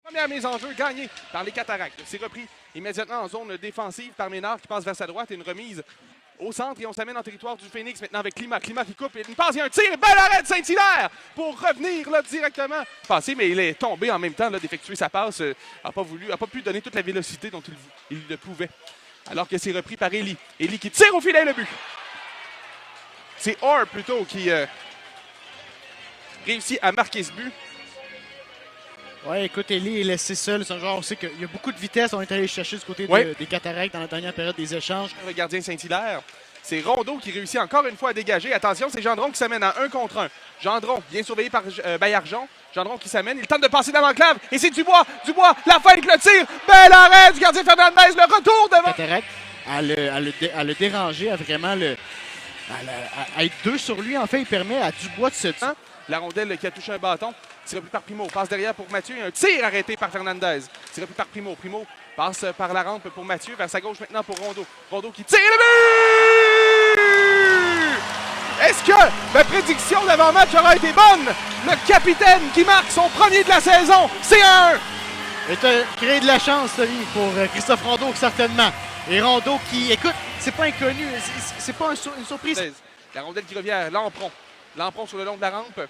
Première mise en jeu gagnée par les Cataractes. C'est repris immédiatement en zone défensive par Ménard qui passe vers sa droite et une remise au centre. Et on s'amène en territoire du Phoenix maintenant avec Climat. Climat qui coupe, une passe, il y a un tir, bel arrêt de Saint-Hilaire pour revenir là, directement. Passé, mais il est tombé en même temps d'effectuer sa passe. N'a pas pu donner toute la vélocité dont il le pouvait. Alors que c'est repris par Eli. Eli qui tire au filet le but. C'est Orr plutôt qui réussit à marquer ce but. Ouais, écoute, Eli est laissé seul. C'est un joueur, on sait qu'il y a beaucoup de vitesse. On est allé chercher du côté des Cataractes dans la dernière période des échanges. Le gardien Saint-Hilaire, c'est Rondeau qui réussit encore une fois à dégager. Attention, c'est Gendron qui s'amène à 1 contre 1. Gendron, bien surveillé par Baillargeon. Gendron qui s'amène, il tente de passer dans l'enclave. Et c'est Dubois. Dubois, la fin avec le tir. Bel arrêt du gardien Fernandez, le retour devant. Cataract, à le déranger, à vraiment à être deux sur lui. En fait, il permet à Dubois de se tuer. La rondelle qui a touché un bâton. Tiré plus par Primo. Passe derrière pour Mathieu. Un tir arrêté par Fernandez. Tiré plus par Primo. Primo passe par la rampe pour Mathieu. Vers sa gauche maintenant pour Rondeau. Rondeau qui tire le but! Est-ce que ma prédiction d'avant-match aura été bonne? Le capitaine qui marque son premier de la saison. C'est 1-1. Et tu as créé de la chance, Tony, pour Christophe Rondeau, certainement. Et Rondeau qui, écoute, c'est pas inconnu. C'est pas une surprise. La rondelle qui revient à Lampron. Lampron sur le long de la rampe.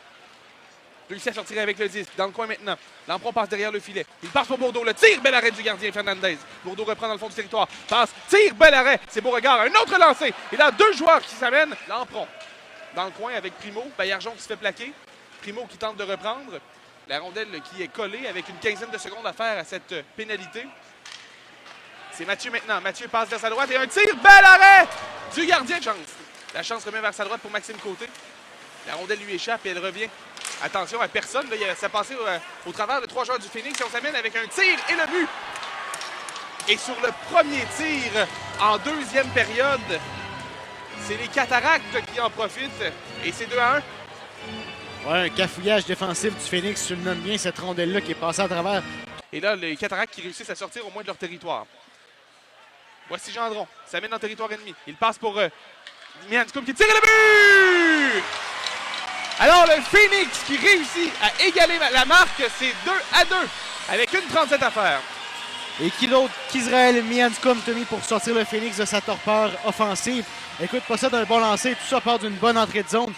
Réussit à sortir avec le disque. Dans le coin maintenant. Lampron passe derrière le filet. Il passe pour Bourdeau. Le tir, bel arrêt du gardien Fernandez. Bourdeau reprend dans le fond du territoire. Passe, tir, bel arrêt. C'est Beauregard. Un autre lancé. Il a 2 joueurs qui s'amènent. Lampron dans le coin avec Primo. Baillargeon qui se fait plaquer. Primo qui tente de reprendre. La rondelle qui est collée avec une quinzaine de secondes à faire à cette pénalité. C'est Mathieu maintenant. Mathieu passe vers sa droite et un tir, bel arrêt du gardien. La chance revient vers sa droite pour Maxime Côté. La rondelle lui échappe et elle revient. Attention à personne. Là, ça passait au travers de 3 joueurs du Phoenix. Et on s'amène avec un tir et le but. Et sur le premier tir en deuxième période, c'est les Cataractes qui en profitent. Et c'est 2-1. Ouais, un cafouillage défensif du Phoenix. Tu le nommes bien, cette rondelle-là qui est passée à travers. Et là, les Cataractes qui réussissent à sortir au moins de leur territoire. Voici Gendron. Ça mène dans le territoire ennemi. Il passe pour Mianscoum qui tire le but! Alors, le Phoenix qui réussit à égaler la marque, c'est 2-2 avec une 37 à faire. Et qui d'autre qu'Israël Mianscoum, Tommy, pour sortir le Phoenix de sa torpeur offensive. Écoute, possède un bon lancer. Tout ça part d'une bonne entrée de zone.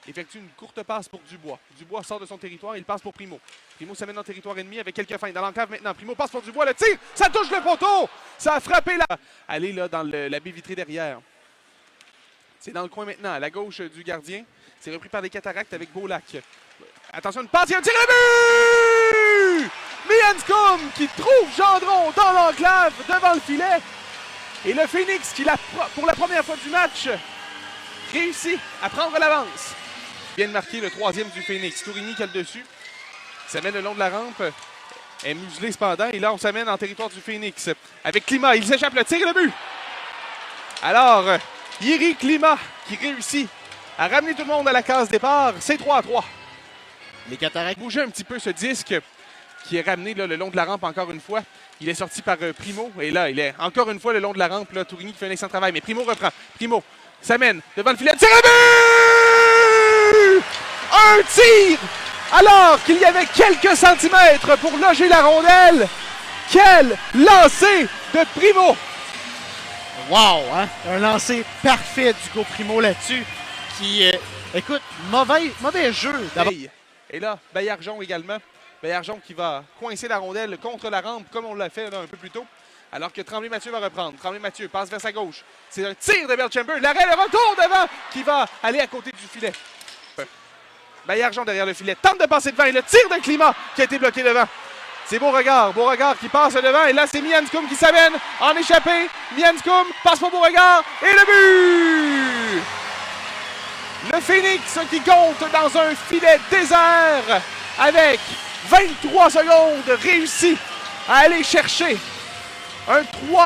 Il effectue une courte passe pour Dubois. Dubois sort de son territoire, il passe pour Primo. Primo s'amène dans le territoire ennemi avec quelques feintes. Dans l'enclave maintenant, Primo passe pour Dubois, le tir, ça touche le poteau! Ça a frappé là. Allez là dans la baie vitrée derrière. C'est dans le coin maintenant, à la gauche du gardien. C'est repris par les Cataractes avec Beaulac. Attention, une passe, il y a un tir de but! Mianscoum qui trouve Gendron dans l'enclave devant le filet. Et le Phoenix qui, pour la première fois du match, réussit à prendre l'avance. Vient de marquer le 3e du Phoenix. Tourigny qui a le dessus. Il s'amène le long de la rampe. Est muselé cependant. Et là, on s'amène en territoire du Phoenix. Avec Climat, il s'échappe le tir et le but. Alors, Yeri Climat qui réussit à ramener tout le monde à la case départ. C'est 3-3. Les Cataractes bougeaient un petit peu ce disque qui est ramené là, le long de la rampe encore une fois. Il est sorti par Primo. Et là, il est encore une fois le long de la rampe. Là, Tourigny qui fait un excellent travail. Mais Primo reprend. Primo s'amène devant le filet. Tire le but! Un tir! Alors qu'il y avait quelques centimètres pour loger la rondelle. Quel lancer de Primo! Wow! Hein? Un lancer parfait d'Hugo Primo là-dessus. Qui, écoute, mauvais jeu. Et là, Baillargeon également. Baillargeon qui va coincer la rondelle contre la rampe comme on l'a fait là, un peu plus tôt. Alors que Tremblay-Mathieu va reprendre. Tremblay-Mathieu passe vers sa gauche. C'est un tir de Belchamber. L'arrêt, le retour devant qui va aller à côté du filet. Baillargeon derrière le filet. Tente de passer devant et le tir de Climat qui a été bloqué devant. C'est Beauregard. Beauregard qui passe devant. Et là, c'est Mianscoum qui s'amène en échappée. Mianscoum passe pour Beauregard. Et le but! Le Phoenix qui compte dans un filet désert avec 23 secondes réussi à aller chercher un 3.